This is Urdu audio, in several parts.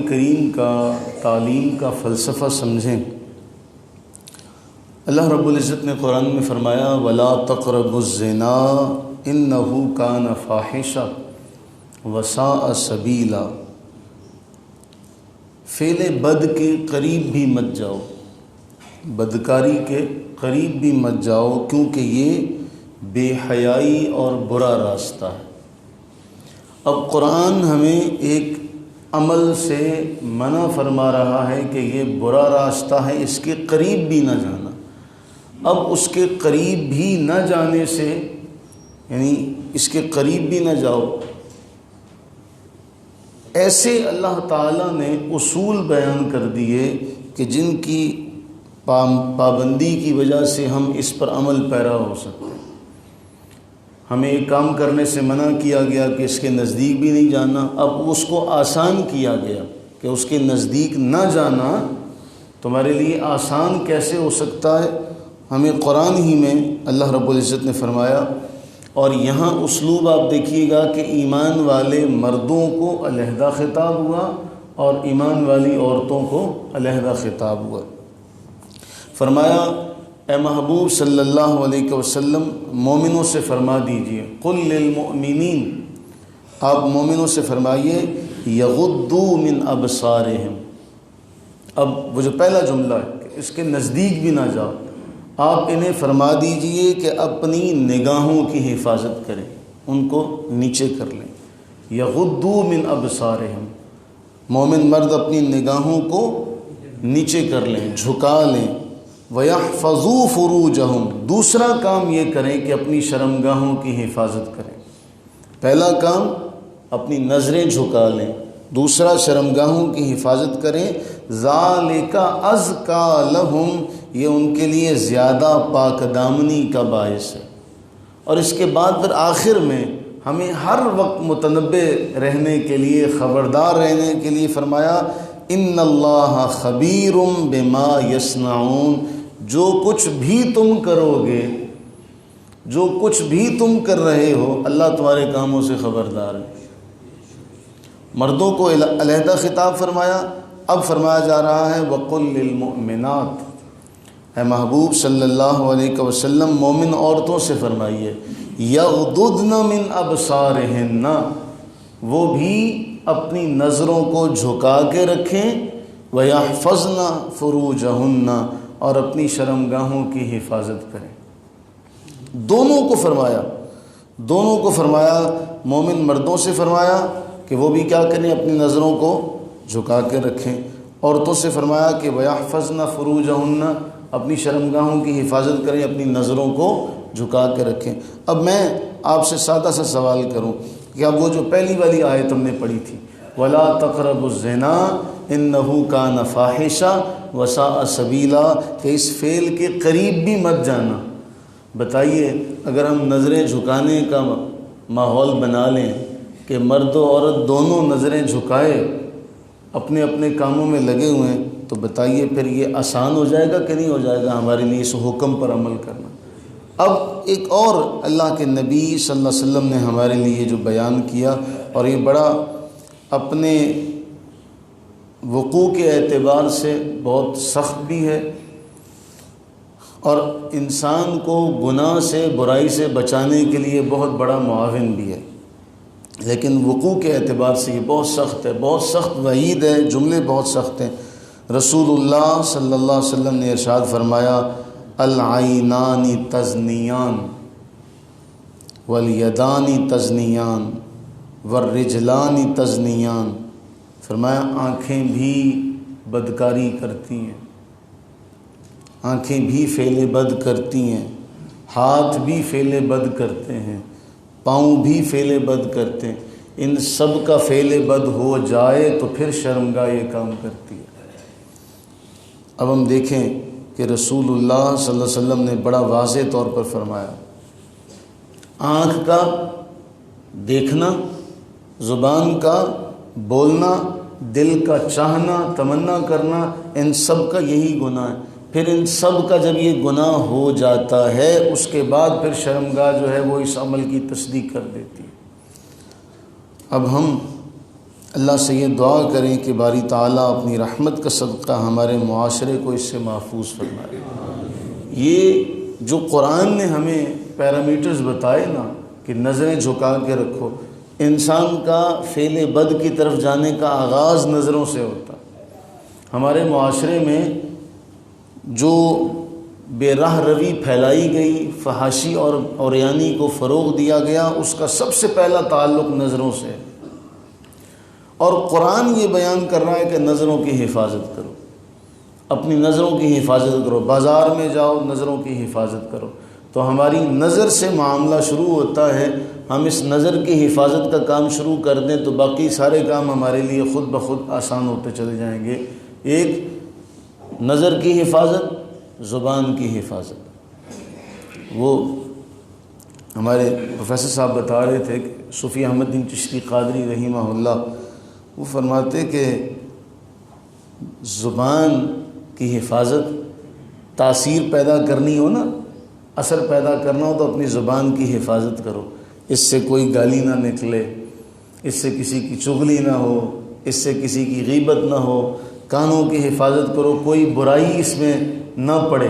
کریم کا تعلیم کا فلسفہ سمجھیں۔ اللہ رب العزت نے قرآن میں فرمایا وَلَا تَقْرَبُوا الزِّنَا إِنَّهُ كَانَ فَاحِشَةً وَسَاءَ سَبِيلًا، فعل بد کے قریب بھی مت جاؤ، بدکاری کے قریب بھی مت جاؤ، کیونکہ یہ بے حیائی اور برا راستہ ہے۔ اب قرآن ہمیں ایک عمل سے منع فرما رہا ہے کہ یہ برا راستہ ہے، اس کے قریب بھی نہ جانا۔ اب اس کے قریب بھی نہ جانے سے، یعنی اس کے قریب بھی نہ جاؤ، ایسے اللہ تعالیٰ نے اصول بیان کر دیے کہ جن کی پابندی کی وجہ سے ہم اس پر عمل پیرا ہو سکتے ہیں۔ ہمیں ایک کام کرنے سے منع کیا گیا کہ اس کے نزدیک بھی نہیں جانا، اب اس کو آسان کیا گیا کہ اس کے نزدیک نہ جانا تمہارے لیے آسان کیسے ہو سکتا ہے۔ ہمیں قرآن ہی میں اللہ رب العزت نے فرمایا، اور یہاں اسلوب آپ دیکھیے گا کہ ایمان والے مردوں کو علیحدہ خطاب ہوا اور ایمان والی عورتوں کو علیحدہ خطاب ہوا۔ فرمایا اے محبوب صلی اللہ علیہ وسلم مومنوں سے فرما دیجئے، قل للمؤمنین، آپ مومنوں سے فرمائیے یغضوا من ابصارہم۔ اب وہ جو پہلا جملہ ہے کہ اس کے نزدیک بھی نہ جاؤ، آپ انہیں فرما دیجئے کہ اپنی نگاہوں کی حفاظت کریں، ان کو نیچے کر لیں۔ یغضوا من ابصارہم، مومن مرد اپنی نگاہوں کو نیچے کر لیں، جھکا لیں۔ وَيَحْفَظُوا فُرُوجَهُمْ، دوسرا کام یہ کریں کہ اپنی شرمگاہوں کی حفاظت کریں۔ پہلا کام اپنی نظریں جھکا لیں، دوسرا شرمگاہوں کی حفاظت کریں۔ ذَلِكَ أَزْكَىٰ لَهُمْ، یہ ان کے لیے زیادہ پاک دامنی کا باعث ہے۔ اور اس کے بعد پھر آخر میں ہمیں ہر وقت متنبہ رہنے کے لیے، خبردار رہنے کے لیے فرمایا ان اللہ خبیر بما یصنعون، جو کچھ بھی تم کرو گے، جو کچھ بھی تم کر رہے ہو، اللہ تمہارے کاموں سے خبردار ہے۔ مردوں کو علیحدہ خطاب فرمایا، اب فرمایا جا رہا ہے وَقُلْ لِلْمُؤْمِنَاتِ، اے محبوب صلی اللہ علیہ وسلم مومن عورتوں سے فرمائیے یغضضن من ابصارہن، وہ بھی اپنی نظروں کو جھکا کے رکھیں، وَيَحْفَظْنَ فُرُوجَهُنَّ، اور اپنی شرمگاہوں کی حفاظت کریں۔ دونوں کو فرمایا، مومن مردوں سے فرمایا کہ وہ بھی کیا کریں، اپنی نظروں کو جھکا کے رکھیں، عورتوں سے فرمایا کہ وَيَحْفَظْنَ فُرُوجَهُنَّ، اپنی شرمگاہوں کی حفاظت کریں، اپنی نظروں کو جھکا کے رکھیں۔ اب میں آپ سے سادہ سا سوال کروں کہ اب وہ جو پہلی والی آیت ہم نے پڑھی تھی وَلَا تَقْرَبُوا الزِّنَا إِنَّهُ كَانَ فَاحِشًا وَسَاءَ سَبِيلًا، کہ اس فعل کے قریب بھی مت جانا۔ بتائیے اگر ہم نظریں جھکانے کا ماحول بنا لیں کہ مرد و عورت دونوں نظریں جھکائے اپنے اپنے کاموں میں لگے ہوئے ہیں، تو بتائیے پھر یہ آسان ہو جائے گا کہ نہیں ہو جائے گا ہمارے لیے اس حکم پر عمل کرنا۔ اب ایک اور اللہ کے نبی صلی اللہ علیہ وسلم نے ہمارے لیے جو بیان کیا، اور یہ بڑا اپنے وقوع کے اعتبار سے بہت سخت بھی ہے، اور انسان کو گناہ سے، برائی سے بچانے کے لیے بہت بڑا معاون بھی ہے، لیکن وقوع کے اعتبار سے یہ بہت سخت ہے، بہت سخت وعید ہے، جملے بہت سخت ہیں۔ رسول اللہ صلی اللہ علیہ وسلم نے ارشاد فرمایا العینان تزنیان والیدان تزنیان والرجلان تزنیان، فرمایا آنکھیں بھی بدکاری کرتی ہیں، آنکھیں بھی فعل بد کرتی ہیں، ہاتھ بھی فعل بد کرتے ہیں، پاؤں بھی فعل بد کرتے ہیں، ان سب کا فعل بد ہو جائے تو پھر شرمگاہ یہ کام کرتی ہے۔ اب ہم دیکھیں کہ رسول اللہ صلی اللہ علیہ وسلم نے بڑا واضح طور پر فرمایا آنکھ کا دیکھنا، زبان کا بولنا، دل کا چاہنا، تمنا کرنا، ان سب کا یہی گناہ ہے۔ پھر ان سب کا جب یہ گناہ ہو جاتا ہے، اس کے بعد پھر شرمگاہ جو ہے وہ اس عمل کی تصدیق کر دیتی ہے۔ اب ہم اللہ سے یہ دعا کریں کہ باری تعالیٰ اپنی رحمت کا صدقہ ہمارے معاشرے کو اس سے محفوظ فرمائے۔ یہ جو قرآن نے ہمیں پیرامیٹرز بتائے نا کہ نظریں جھکا کے رکھو، انسان کا فعل بد کی طرف جانے کا آغاز نظروں سے ہوتا ہے۔ ہمارے معاشرے میں جو بے راہ روی پھیلائی گئی، فحاشی اور عریانی کو فروغ دیا گیا، اس کا سب سے پہلا تعلق نظروں سے ہے۔ اور قرآن یہ بیان کر رہا ہے کہ نظروں کی حفاظت کرو، اپنی نظروں کی حفاظت کرو، بازار میں جاؤ نظروں کی حفاظت کرو۔ تو ہماری نظر سے معاملہ شروع ہوتا ہے، ہم اس نظر کی حفاظت کا کام شروع کر دیں تو باقی سارے کام ہمارے لیے خود بخود آسان ہوتے چلے جائیں گے۔ ایک نظر کی حفاظت، زبان کی حفاظت۔ وہ ہمارے پروفیسر صاحب بتا رہے تھے کہ صوفی احمد دین چشتی قادری رحمہ اللہ، وہ فرماتے کہ زبان کی حفاظت، تاثیر پیدا کرنی ہو نا، اثر پیدا کرنا ہو تو اپنی زبان کی حفاظت کرو، اس سے کوئی گالی نہ نکلے، اس سے کسی کی چغلی نہ ہو، اس سے کسی کی غیبت نہ ہو۔ کانوں کی حفاظت کرو، کوئی برائی اس میں نہ پڑے۔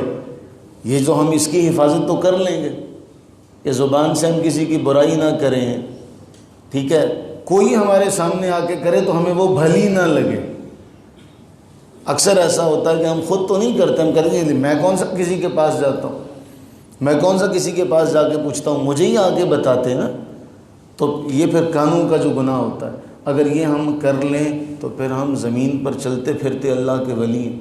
یہ جو ہم اس کی حفاظت تو کر لیں گے کہ زبان سے ہم کسی کی برائی نہ کریں، ٹھیک ہے، کوئی ہمارے سامنے آ کے کرے تو ہمیں وہ بھلی نہ لگے۔ اکثر ایسا ہوتا ہے کہ ہم خود تو نہیں کرتے، ہم کہیں گے میں کون سا کسی کے پاس جاتا ہوں، میں کون سا کسی کے پاس جا کے پوچھتا ہوں، مجھے ہی آگے بتاتے نا۔ تو یہ پھر قانون کا جو گناہ ہوتا ہے، اگر یہ ہم کر لیں تو پھر ہم زمین پر چلتے پھرتے اللہ کے ولی ہیں۔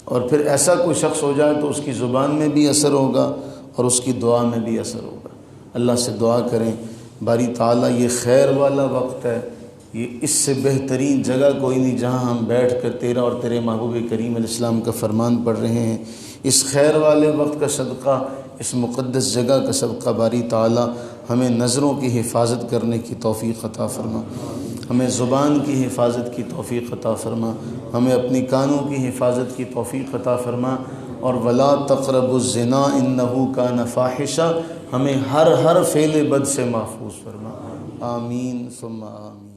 اور پھر ایسا کوئی شخص ہو جائے تو اس کی زبان میں بھی اثر ہوگا اور اس کی دعا میں بھی اثر ہوگا۔ اللہ سے دعا کریں باری تعالیٰ، یہ خیر والا وقت ہے، یہ اس سے بہترین جگہ کوئی نہیں جہاں ہم بیٹھ کر تیرا اور تیرے محبوب کریم علیہ السلام کا فرمان پڑھ رہے ہیں۔ اس خیر والے وقت کا صدقہ، اس مقدس جگہ کا صدقہ باری تعالیٰ ہمیں نظروں کی حفاظت کرنے کی توفیق عطا فرما، ہمیں زبان کی حفاظت کی توفیق عطا فرما، ہمیں اپنی کانوں کی حفاظت کی توفیق عطا فرما، اور ولا تقربوا الزنا انہ کان فاحشہ، ہمیں ہر فعل بد سے محفوظ فرما۔ آمین ثم آمین۔